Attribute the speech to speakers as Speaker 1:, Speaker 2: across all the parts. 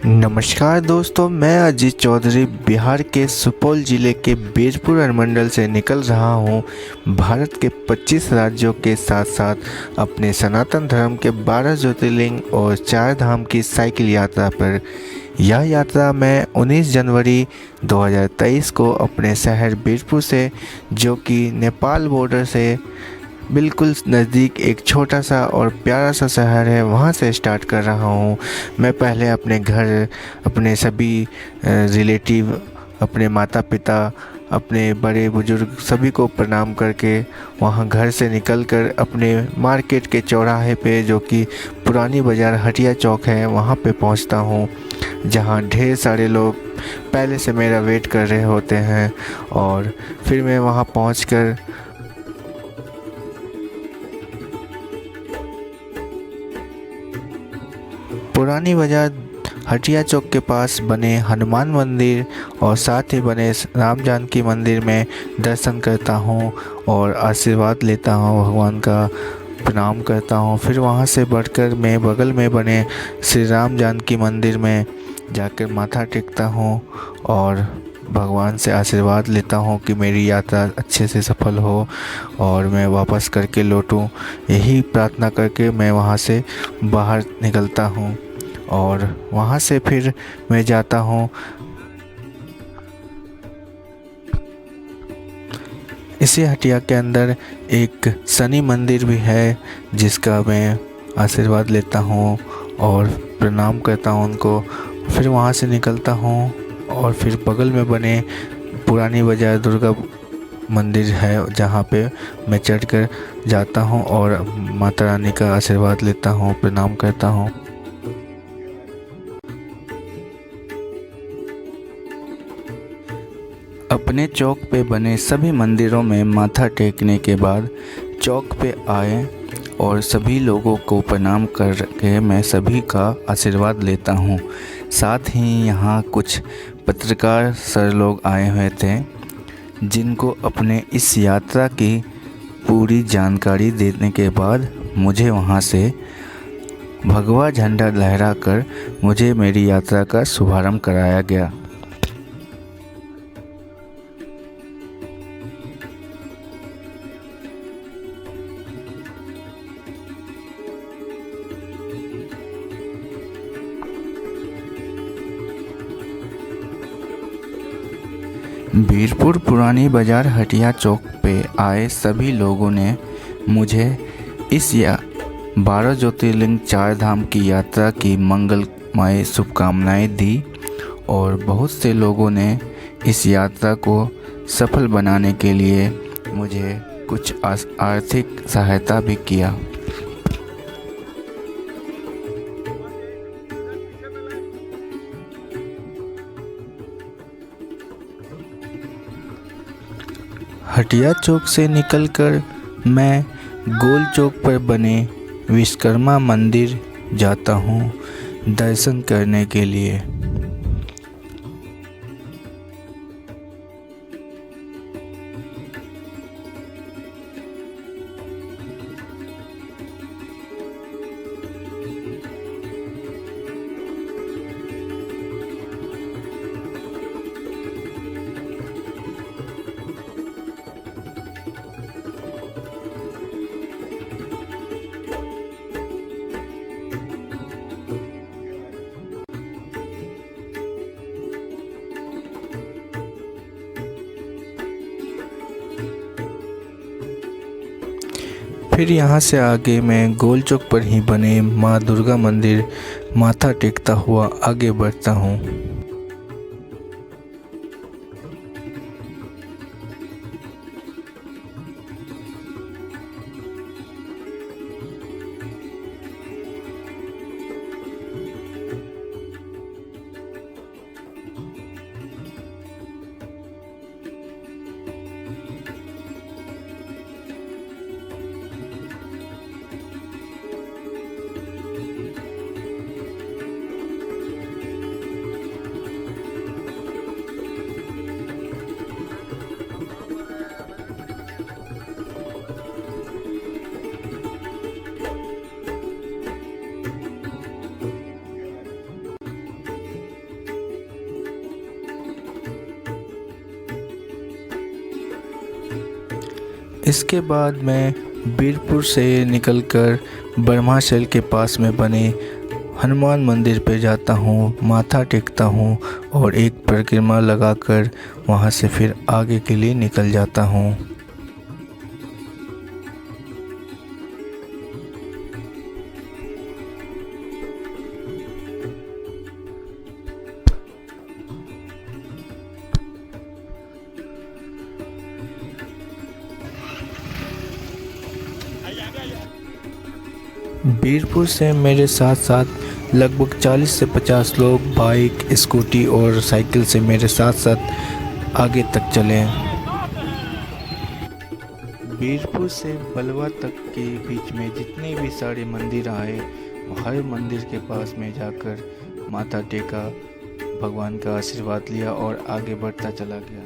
Speaker 1: नमस्कार दोस्तों, मैं अजीत चौधरी बिहार के सुपौल ज़िले के बीरपुर अनुमंडल से निकल रहा हूं। भारत के 25 राज्यों के साथ साथ अपने सनातन धर्म के 12 ज्योतिर्लिंग और 4 धाम की साइकिल यात्रा पर। यह यात्रा मैं 19 जनवरी 2023 को अपने शहर बीरपुर से, जो कि नेपाल बॉर्डर से बिल्कुल नज़दीक एक छोटा सा और प्यारा सा शहर है, वहाँ से स्टार्ट कर रहा हूँ। मैं पहले अपने घर, अपने सभी रिलेटिव, अपने माता पिता, अपने बड़े बुजुर्ग सभी को प्रणाम करके वहाँ घर से निकलकर अपने मार्केट के चौराहे पे, जो कि पुरानी बाज़ार हटिया चौक है, वहाँ पे पहुँचता हूँ, जहाँ ढेर सारे लोग पहले से मेरा वेट कर रहे होते हैं। और फिर मैं वहाँ पहुँचकर पुरानी बाजार हटिया चौक के पास बने हनुमान मंदिर और साथ ही बने राम जानकी मंदिर में दर्शन करता हूँ और आशीर्वाद लेता हूँ, भगवान का प्रणाम करता हूँ। फिर वहाँ से बढ़कर मैं बगल में बने श्री राम जानकी मंदिर में जाकर माथा टेकता हूँ और भगवान से आशीर्वाद लेता हूँ कि मेरी यात्रा अच्छे से सफल हो और मैं वापस करके लौटूँ। यही प्रार्थना करके मैं वहाँ से बाहर निकलता हूँ और वहाँ से फिर मैं जाता हूँ इसी हटिया के अंदर एक शनि मंदिर भी है, जिसका मैं आशीर्वाद लेता हूँ और प्रणाम करता हूँ उनको। फिर वहाँ से निकलता हूँ और फिर बगल में बने पुरानी बाजार दुर्गा मंदिर है, जहाँ पे मैं चढ़कर जाता हूँ और माता रानी का आशीर्वाद लेता हूँ, प्रणाम करता हूँ। अपने चौक पे बने सभी मंदिरों में माथा टेकने के बाद चौक पे आए और सभी लोगों को प्रणाम करके मैं सभी का आशीर्वाद लेता हूँ। साथ ही यहाँ कुछ पत्रकार सर लोग आए हुए थे, जिनको अपने इस यात्रा की पूरी जानकारी देने के बाद मुझे वहाँ से भगवा झंडा लहराकर मुझे मेरी यात्रा का शुभारंभ कराया गया। बीरपुर पुरानी बाजार हटिया चौक पे आए सभी लोगों ने मुझे इस 12 ज्योतिर्लिंग 4 धाम की यात्रा की मंगलमय शुभकामनाएं दी और बहुत से लोगों ने इस यात्रा को सफल बनाने के लिए मुझे कुछ आर्थिक सहायता भी किया। हटिया चौक से निकलकर मैं गोल चौक पर बने विश्वकर्मा मंदिर जाता हूँ दर्शन करने के लिए। फिर यहाँ से आगे मैं गोल चौक पर ही बने माँ दुर्गा मंदिर माथा टेकता हुआ आगे बढ़ता हूँ। इसके बाद मैं बीरपुर से निकलकर ब्रह्माशल के पास में बने हनुमान मंदिर पे जाता हूँ, माथा टेकता हूँ और एक परिक्रमा लगाकर वहाँ से फिर आगे के लिए निकल जाता हूँ। बीरपुर से मेरे साथ साथ लगभग 40 से 50 लोग बाइक, स्कूटी और साइकिल से मेरे साथ साथ आगे तक चले। बीरपुर से बलवा तक के बीच में जितने भी सारे मंदिर आए, हर मंदिर के पास में जाकर माथा टेका, भगवान का आशीर्वाद लिया और आगे बढ़ता चला गया।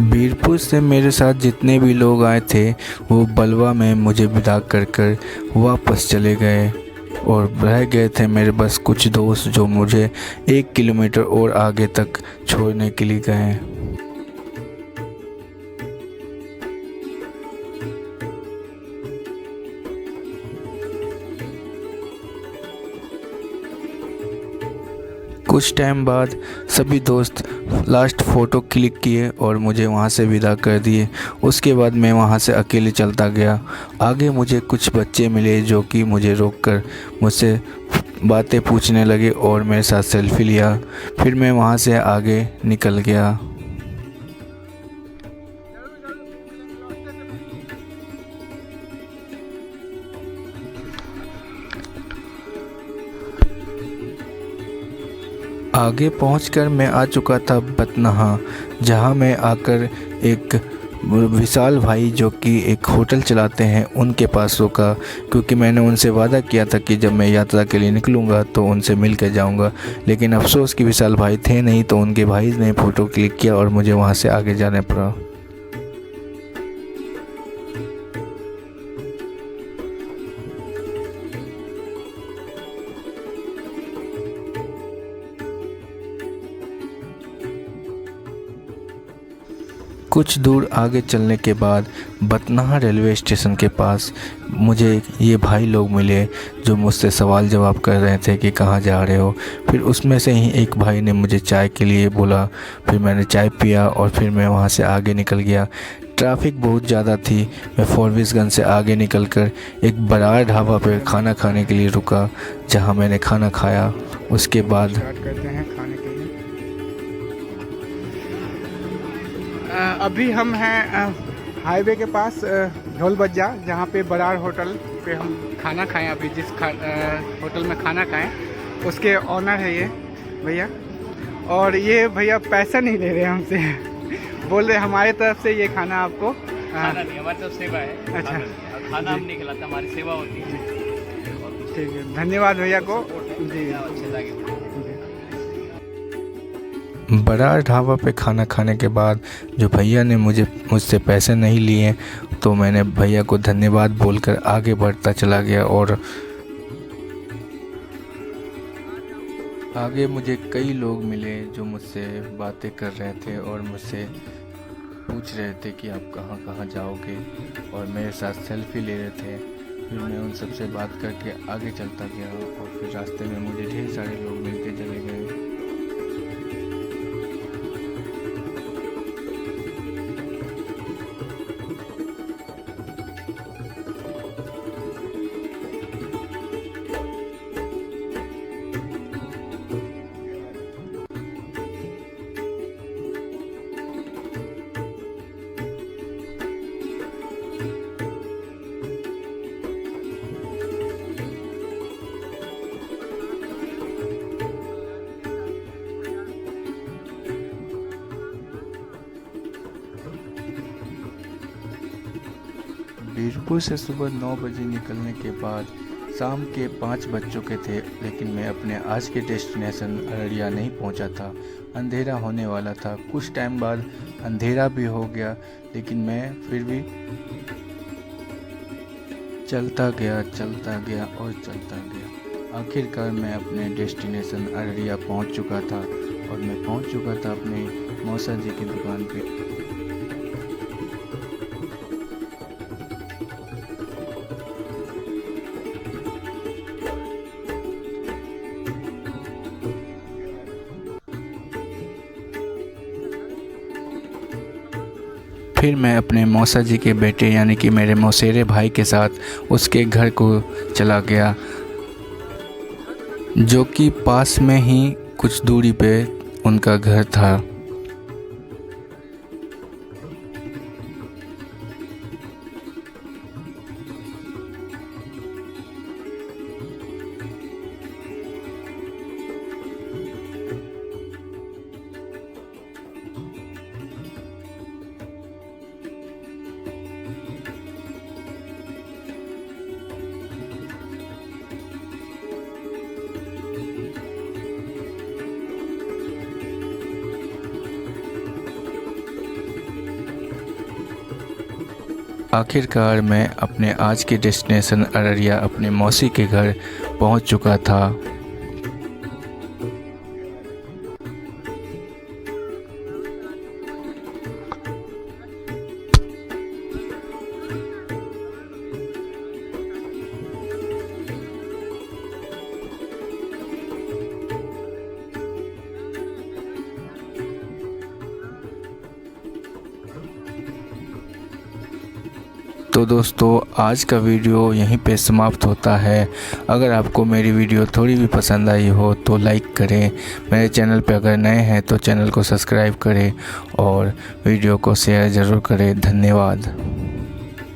Speaker 1: बीरपुर से मेरे साथ जितने भी लोग आए थे वो बलवा में मुझे विदा कर वापस चले गए और रह गए थे मेरे बस कुछ दोस्त जो मुझे 1 किलोमीटर और आगे तक छोड़ने के लिए गए। कुछ टाइम बाद सभी दोस्त लास्ट फ़ोटो क्लिक किए और मुझे वहाँ से विदा कर दिए। उसके बाद मैं वहाँ से अकेले चलता गया। आगे मुझे कुछ बच्चे मिले जो कि मुझे रोककर मुझसे बातें पूछने लगे और मेरे साथ सेल्फी लिया। फिर मैं वहाँ से आगे निकल गया। आगे पहुंचकर मैं आ चुका था बतनहा, जहां मैं आकर एक विशाल भाई जो कि एक होटल चलाते हैं उनके पास रुका, क्योंकि मैंने उनसे वादा किया था कि जब मैं यात्रा के लिए निकलूंगा तो उनसे मिल कर जाऊँगा। लेकिन अफसोस कि विशाल भाई थे नहीं, तो उनके भाई ने फ़ोटो क्लिक किया और मुझे वहाँ से आगे जाने पड़ा। कुछ दूर आगे चलने के बाद बतनहा रेलवे स्टेशन के पास मुझे ये भाई लोग मिले जो मुझसे सवाल जवाब कर रहे थे कि कहाँ जा रहे हो। फिर उसमें से ही एक भाई ने मुझे चाय के लिए बोला। फिर मैंने चाय पिया और फिर मैं वहाँ से आगे निकल गया। ट्रैफिक बहुत ज़्यादा थी। मैं फॉरबिसगंज से आगे निकलकर एक बराड़ ढाबा पर खाना खाने के लिए रुका, जहाँ मैंने खाना खाया। उसके बाद
Speaker 2: करते हैं खाने के लिए। अभी हम हैं हाईवे के पास ढोल बज्जा, जहाँ पे बराड़ होटल पे हम खाना खाएं। अभी जिस होटल में खाना खाएं उसके ऑनर है ये भैया, और ये भैया पैसा नहीं ले रहे हमसे। बोल रहे हमारे तरफ से ये खाना आपको
Speaker 3: खाना नहीं, हमारी तरफ सेवा है।
Speaker 2: अच्छा,
Speaker 3: खाना हम नहीं खिलाते, हमारी सेवा होती है।
Speaker 2: ठीक है, धन्यवाद भैया को जी।
Speaker 3: अच्छे से आगे बढ़ो।
Speaker 1: बरार ढाबा पे खाना खाने के बाद जो भैया ने मुझसे पैसे नहीं लिए, तो मैंने भैया को धन्यवाद बोलकर आगे बढ़ता चला गया। और आगे मुझे कई लोग मिले जो मुझसे बातें कर रहे थे और मुझसे पूछ रहे थे कि आप कहाँ कहाँ जाओगे, और मेरे साथ सेल्फी ले रहे थे। फिर मैं उन सबसे बात करके आगे चलता गया और फिर रास्ते में मुझे ढेर सारे लोग मिलते चले गए। बीरपुर से सुबह 9 बजे निकलने के बाद शाम के 5 बज चुके थे, लेकिन मैं अपने आज के डेस्टिनेशन अररिया नहीं पहुंचा था। अंधेरा होने वाला था। कुछ टाइम बाद अंधेरा भी हो गया, लेकिन मैं फिर भी चलता गया और चलता गया। आखिरकार मैं अपने डेस्टिनेशन अररिया पहुंच चुका था, और मैं पहुंच चुका था अपने मौसा जी की दुकान पे। फिर मैं अपने मौसा जी के बेटे यानी कि मेरे मौसेरे भाई के साथ उसके घर को चला गया, जो कि पास में ही कुछ दूरी पे उनका घर था। आखिरकार मैं अपने आज के डेस्टिनेशन अररिया अपने मौसी के घर पहुंच चुका था। तो दोस्तों, आज का वीडियो यहीं पे समाप्त होता है। अगर आपको मेरी वीडियो थोड़ी भी पसंद आई हो तो लाइक करें। मेरे चैनल पे अगर नए हैं तो चैनल को सब्सक्राइब करें और वीडियो को शेयर ज़रूर करें। धन्यवाद।